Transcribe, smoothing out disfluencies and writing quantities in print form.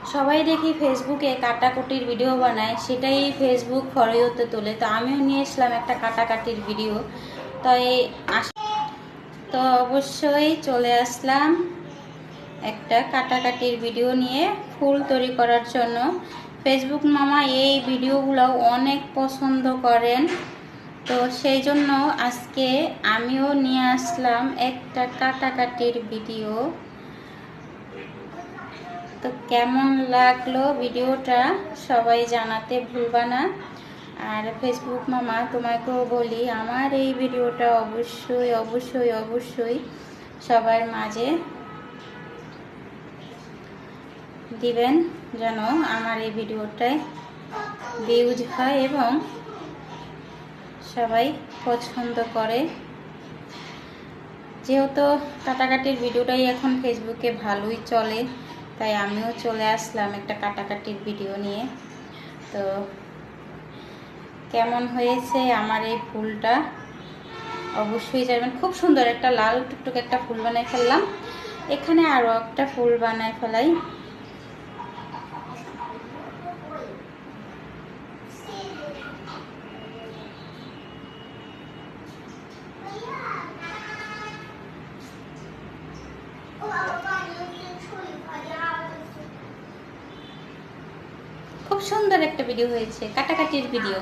সবাই দেখি ফেসবুকে কাটাকুটির ভিডিও বানায়, সেটাই ফেসবুক ফর ইউতে তোলে। তো আমিও নিয়ে এসলাম একটা কাটাকাটির ভিডিও। তো অবশ্যই চলে আসলাম একটা কাটাকাটির ভিডিও নিয়ে ফুল তৈরি করার জন্য। ফেসবুক মামা এই ভিডিওগুলো অনেক পছন্দ করেন, তো সেই জন্য আজকে আমিও নিয়ে আসলাম একটা কাটাকাটির ভিডিও। তো কেমন লাগলো ভিডিওটা সবাই জানাতে ভুলবা না। আর ফেসবুক মামা তোমাকেও বলি, আমার এই ভিডিওটা অবশ্যই অবশ্যই অবশ্যই সবার মাঝে দিবেন, যেন আমার এই ভিডিওটায় ভিউজ হয় এবং সবাই পছন্দ করে। যেহেতু কাটাকাটির ভিডিওটাই এখন ফেসবুকে ভালোই চলে, তাই আমিও চলে আসলাম একটা কাটাকাটির ভিডিও নিয়ে। তো কেমন হয়েছে আমার এই ফুলটা অবশ্যই জানবেন। খুব সুন্দর একটা লাল টুকটুক একটা ফুল বানাই ফেললাম। এখানে আরও একটা ফুল বানাই ফেলাই। খুব সুন্দর একটা ভিডিও হয়েছে, কাটাকাটির ভিডিও।